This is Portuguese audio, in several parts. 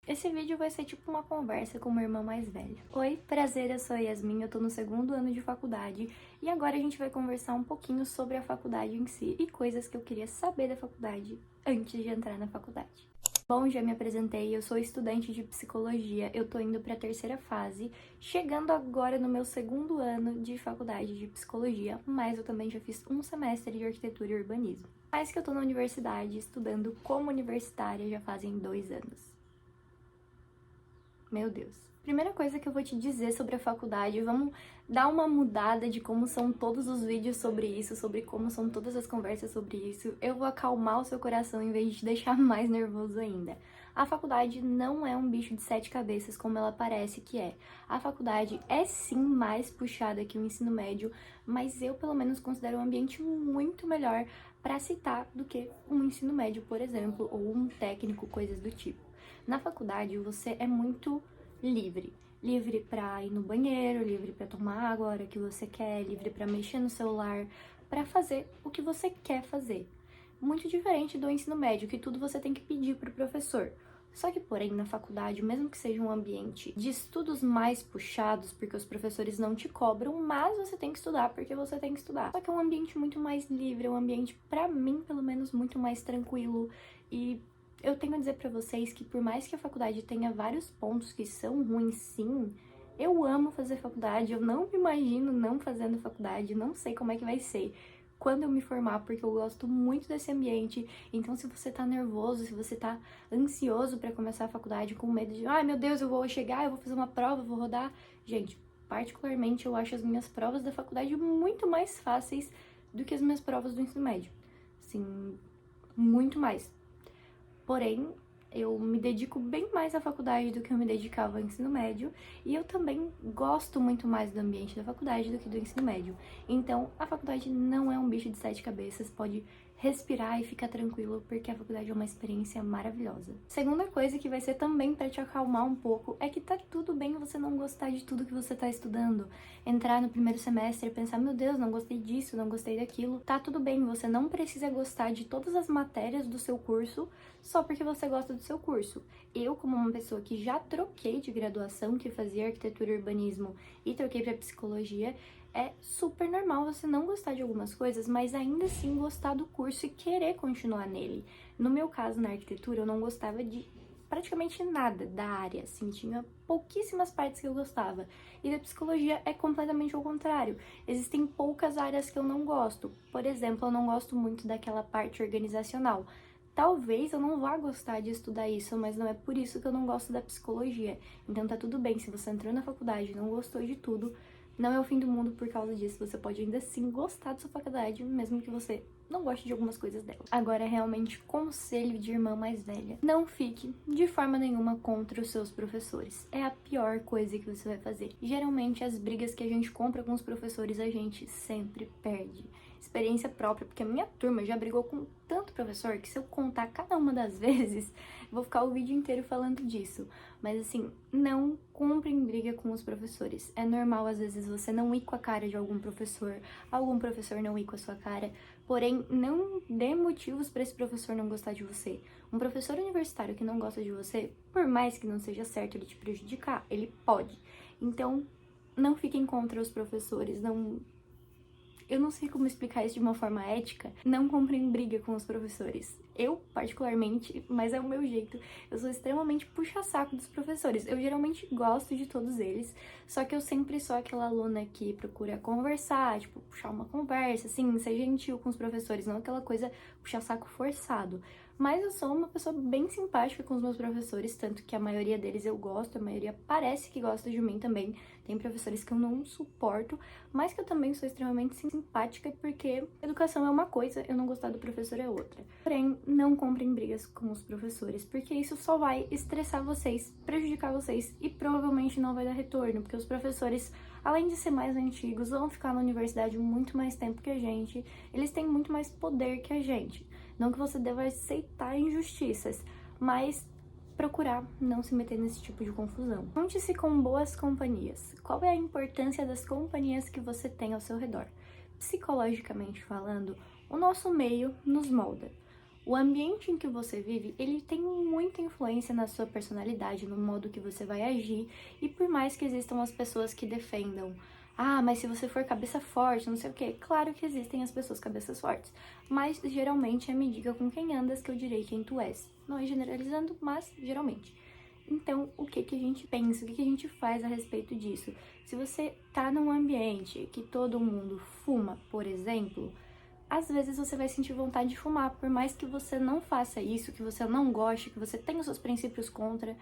Esse vídeo vai ser tipo uma conversa com uma irmã mais velha. Oi, prazer, eu sou a Yasmin, eu tô no segundo ano de faculdade e agora a gente vai conversar um pouquinho sobre a faculdade em si e coisas que eu queria saber da faculdade antes de entrar na faculdade. Bom, já me apresentei, eu sou estudante de psicologia, eu tô indo pra terceira fase, chegando agora no meu segundo ano de faculdade de psicologia, mas eu também já fiz um semestre de arquitetura e urbanismo. Mas que eu tô na universidade estudando como universitária já fazem 2 anos. Meu Deus. Primeira coisa que eu vou te dizer sobre a faculdade, vamos dar uma mudada de como são todos os vídeos sobre isso, sobre como são todas as conversas sobre isso. Eu vou acalmar o seu coração em vez de te deixar mais nervoso ainda. A faculdade não é um bicho de 7 cabeças como ela parece que é. A faculdade é sim mais puxada que o ensino médio, mas eu pelo menos considero um ambiente muito melhor para citar do que um ensino médio, por exemplo, ou um técnico, coisas do tipo. Na faculdade, você é muito livre. Livre pra ir no banheiro, livre pra tomar água a hora que você quer, livre pra mexer no celular, pra fazer o que você quer fazer. Muito diferente do ensino médio, que tudo você tem que pedir pro professor. Só que, porém, na faculdade, mesmo que seja um ambiente de estudos mais puxados, porque os professores não te cobram, mas você tem que estudar porque você tem que estudar. Só que é um ambiente muito mais livre, é um ambiente, pra mim, pelo menos, muito mais tranquilo e eu tenho a dizer pra vocês que por mais que a faculdade tenha vários pontos que são ruins, sim, eu amo fazer faculdade, eu não me imagino não fazendo faculdade, não sei como é que vai ser quando eu me formar, porque eu gosto muito desse ambiente. Então, se você tá nervoso, se você tá ansioso pra começar a faculdade com medo de, ai meu Deus, eu vou chegar, eu vou fazer uma prova, eu vou rodar. Gente, particularmente eu acho as minhas provas da faculdade muito mais fáceis do que as minhas provas do ensino médio. Sim, muito mais. Porém, eu me dedico bem mais à faculdade do que eu me dedicava ao ensino médio e eu também gosto muito mais do ambiente da faculdade do que do ensino médio. Então, a faculdade não é um bicho de 7 cabeças, pode respirar e ficar tranquilo, porque a faculdade é uma experiência maravilhosa. Segunda coisa que vai ser também para te acalmar um pouco é que tá tudo bem você não gostar de tudo que você tá estudando. Entrar no primeiro semestre e pensar, meu Deus, não gostei disso, não gostei daquilo. Tá tudo bem, você não precisa gostar de todas as matérias do seu curso só porque você gosta do seu curso. Eu, como uma pessoa que já troquei de graduação, que fazia arquitetura e urbanismo e troquei para psicologia, é super normal você não gostar de algumas coisas, mas ainda assim gostar do curso e querer continuar nele. No meu caso, na arquitetura, eu não gostava de praticamente nada da área, assim, tinha pouquíssimas partes que eu gostava. E da psicologia é completamente ao contrário. Existem poucas áreas que eu não gosto. Por exemplo, eu não gosto muito daquela parte organizacional. Talvez eu não vá gostar de estudar isso, mas não é por isso que eu não gosto da psicologia. Então tá tudo bem, se você entrou na faculdade e não gostou de tudo, não é o fim do mundo por causa disso. Você pode ainda assim gostar da sua faculdade, mesmo que você não goste de algumas coisas dela. Agora, realmente, conselho de irmã mais velha. Não fique de forma nenhuma contra os seus professores. É a pior coisa que você vai fazer. Geralmente, as brigas que a gente compra com os professores, a gente sempre perde. Experiência própria, porque a minha turma já brigou com tanto professor que se eu contar cada uma das vezes, vou ficar o vídeo inteiro falando disso. Mas assim, não comprem briga com os professores. É normal às vezes você não ir com a cara de algum professor não ir com a sua cara, porém não dê motivos para esse professor não gostar de você. Um professor universitário que não gosta de você, por mais que não seja certo ele te prejudicar, ele pode. Então, não fiquem contra os professores, não. Eu não sei como explicar isso de uma forma ética. Não comprem briga com os professores. Eu, particularmente, mas é o meu jeito, eu sou extremamente puxa-saco dos professores. Eu geralmente gosto de todos eles, só que eu sempre sou aquela aluna que procura conversar, tipo, puxar uma conversa, assim, ser gentil com os professores, não aquela coisa puxa-saco forçado. Mas eu sou uma pessoa bem simpática com os meus professores, tanto que a maioria deles eu gosto, a maioria parece que gosta de mim também. Tem professores que eu não suporto, mas que eu também sou extremamente simpática, porque educação é uma coisa, eu não gostar do professor é outra. Porém, não comprem brigas com os professores, porque isso só vai estressar vocês, prejudicar vocês e provavelmente não vai dar retorno, porque os professores, além de ser mais antigos, vão ficar na universidade muito mais tempo que a gente, eles têm muito mais poder que a gente. Não que você deva aceitar injustiças, mas procurar não se meter nesse tipo de confusão. Junte-se com boas companhias. Qual é a importância das companhias que você tem ao seu redor? Psicologicamente falando, o nosso meio nos molda. O ambiente em que você vive, ele tem muita influência na sua personalidade, no modo que você vai agir, e por mais que existam as pessoas que defendam, ah, mas se você for cabeça forte, não sei o quê, claro que existem as pessoas cabeças fortes, mas geralmente é me diga com quem andas que eu direi quem tu és. Não é generalizando, mas geralmente. Então, o que que a gente pensa, o que que a gente faz a respeito disso? Se você tá num ambiente que todo mundo fuma, por exemplo, às vezes você vai sentir vontade de fumar, por mais que você não faça isso, que você não goste, que você tenha os seus princípios contra,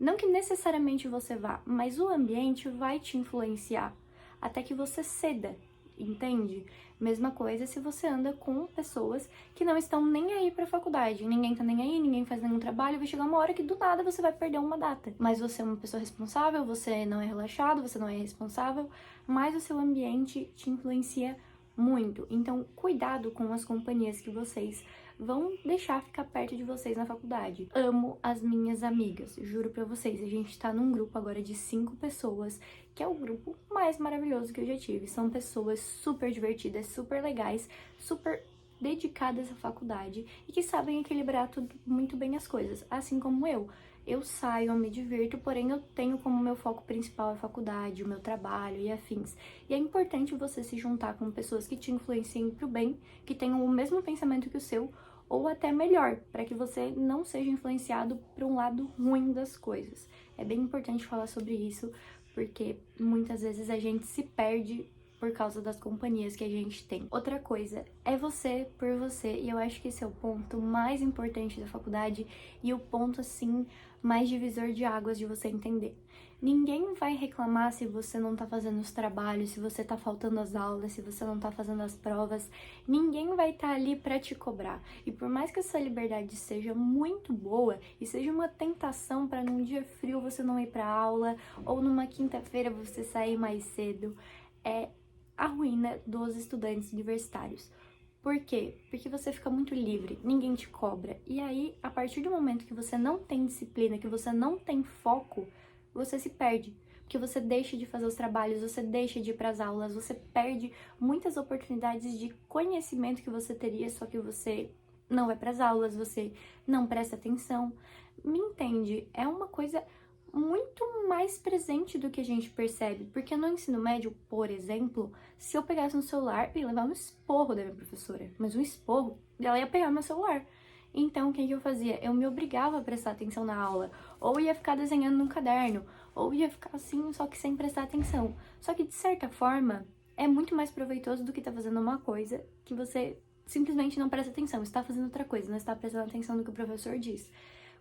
não que necessariamente você vá, mas o ambiente vai te influenciar, até que você ceda, entende? Mesma coisa se você anda com pessoas que não estão nem aí pra faculdade, ninguém tá nem aí, ninguém faz nenhum trabalho, vai chegar uma hora que do nada você vai perder uma data. Mas você é uma pessoa responsável, você não é relaxado, você não é responsável, mas o seu ambiente te influencia muito. Então, cuidado com as companhias que vocês vão deixar ficar perto de vocês na faculdade. Amo as minhas amigas, juro pra vocês. A gente tá num grupo agora de 5 pessoas, que é o grupo mais maravilhoso que eu já tive. São pessoas super divertidas, super legais, super dedicadas à faculdade e que sabem equilibrar tudo muito bem as coisas, assim como eu. Eu saio, eu me divirto, porém eu tenho como meu foco principal a faculdade, o meu trabalho e afins. E é importante você se juntar com pessoas que te influenciem pro bem, que tenham o mesmo pensamento que o seu, ou até melhor, para que você não seja influenciado por um lado ruim das coisas. É bem importante falar sobre isso, porque muitas vezes a gente se perde por causa das companhias que a gente tem. Outra coisa é você por você, e eu acho que esse é o ponto mais importante da faculdade e o ponto, assim, mais divisor de águas de você entender. Ninguém vai reclamar se você não tá fazendo os trabalhos, se você tá faltando as aulas, se você não tá fazendo as provas. Ninguém vai estar ali pra te cobrar. E por mais que essa liberdade seja muito boa e seja uma tentação para num dia frio você não ir pra aula ou numa quinta-feira você sair mais cedo, é a ruína dos estudantes universitários. Por quê? Porque você fica muito livre, ninguém te cobra. E aí, a partir do momento que você não tem disciplina, que você não tem foco, você se perde. Porque você deixa de fazer os trabalhos, você deixa de ir para as aulas, você perde muitas oportunidades de conhecimento que você teria, só que você não vai para as aulas, você não presta atenção. Me entende? É uma coisa muito mais presente do que a gente percebe, porque no ensino médio, por exemplo, se eu pegasse um celular, eu ia levar um esporro da minha professora, mas um esporro, ela ia pegar meu celular. Então, o que eu fazia? Eu me obrigava a prestar atenção na aula, ou ia ficar desenhando num caderno, ou ia ficar assim, só que sem prestar atenção. Só que, de certa forma, é muito mais proveitoso do que tá fazendo uma coisa que você simplesmente não presta atenção, está fazendo outra coisa, não está prestando atenção no que o professor diz.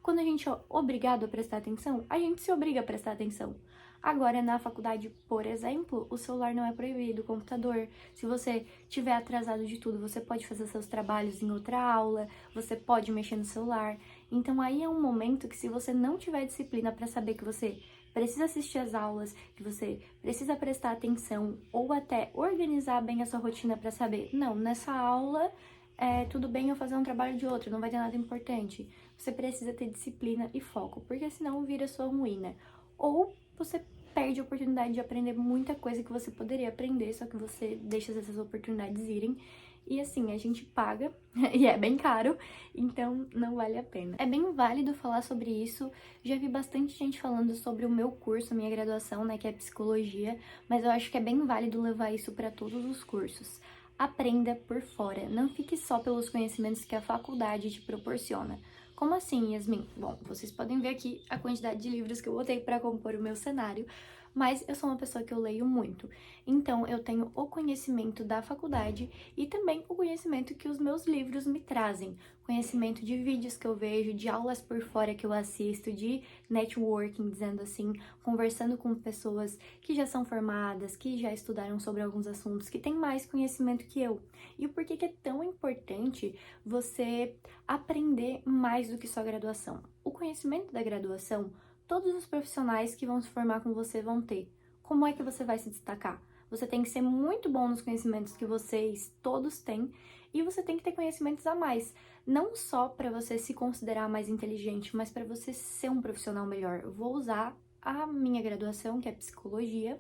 Quando a gente é obrigado a prestar atenção, a gente se obriga a prestar atenção. Agora, na faculdade, por exemplo, o celular não é proibido, o computador. Se você tiver atrasado de tudo, você pode fazer seus trabalhos em outra aula, você pode mexer no celular. Então, aí é um momento que, se você não tiver disciplina para saber que você precisa assistir às aulas, que você precisa prestar atenção, ou até organizar bem a sua rotina para saber, não, nessa aula tudo bem eu fazer um trabalho de outro, não vai ter nada importante. Você precisa ter disciplina e foco, porque senão vira sua ruína. Ou você perde a oportunidade de aprender muita coisa que você poderia aprender, só que você deixa essas oportunidades irem. E assim, a gente paga, e é bem caro, então não vale a pena. É bem válido falar sobre isso, já vi bastante gente falando sobre o meu curso, a minha graduação, né, que é psicologia, mas eu acho que é bem válido levar isso para todos os cursos. Aprenda por fora, não fique só pelos conhecimentos que a faculdade te proporciona. Como assim, Yasmin? Bom, vocês podem ver aqui a quantidade de livros que eu botei para compor o meu cenário, mas eu sou uma pessoa que eu leio muito. Então, eu tenho o conhecimento da faculdade e também o conhecimento que os meus livros me trazem. Conhecimento de vídeos que eu vejo, de aulas por fora que eu assisto, de networking, dizendo assim, conversando com pessoas que já são formadas, que já estudaram sobre alguns assuntos, que têm mais conhecimento que eu. E por que que é tão importante você aprender mais do que só graduação? O conhecimento da graduação, todos os profissionais que vão se formar com você vão ter. Como é que você vai se destacar? Você tem que ser muito bom nos conhecimentos que vocês todos têm e você tem que ter conhecimentos a mais. Não só para você se considerar mais inteligente, mas para você ser um profissional melhor. Eu vou usar a minha graduação, que é psicologia,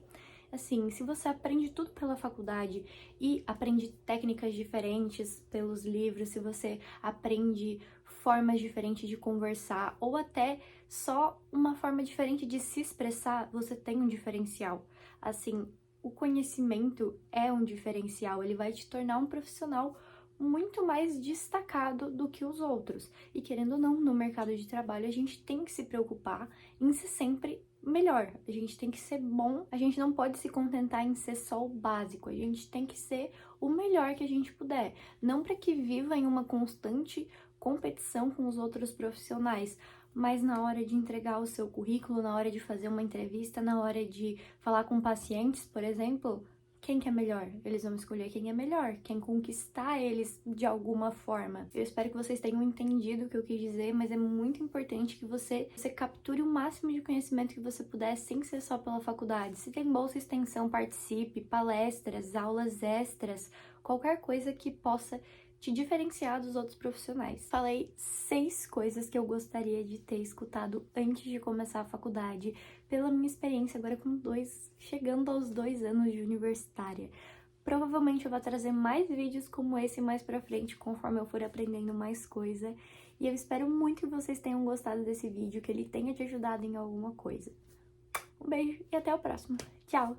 Assim, se você aprende tudo pela faculdade e aprende técnicas diferentes pelos livros, se você aprende formas diferentes de conversar ou até só uma forma diferente de se expressar, você tem um diferencial. Assim, o conhecimento é um diferencial, ele vai te tornar um profissional muito mais destacado do que os outros. E querendo ou não, no mercado de trabalho, a gente tem que se preocupar em ser sempre melhor. A gente tem que ser bom, a gente não pode se contentar em ser só o básico, a gente tem que ser o melhor que a gente puder. Não para que viva em uma constante competição com os outros profissionais, mas na hora de entregar o seu currículo, na hora de fazer uma entrevista, na hora de falar com pacientes, por exemplo, quem que é melhor? Eles vão escolher quem é melhor, quem conquistar eles de alguma forma. Eu espero que vocês tenham entendido o que eu quis dizer, mas é muito importante que você capture o máximo de conhecimento que você puder, sem ser só pela faculdade. Se tem bolsa extensão, participe, palestras, aulas extras, qualquer coisa que possa te diferenciar dos outros profissionais. Falei 6 coisas que eu gostaria de ter escutado antes de começar a faculdade, pela minha experiência agora chegando aos 2 anos de universitária. Provavelmente eu vou trazer mais vídeos como esse mais pra frente, conforme eu for aprendendo mais coisa. E eu espero muito que vocês tenham gostado desse vídeo, que ele tenha te ajudado em alguma coisa. Um beijo e até o próximo. Tchau!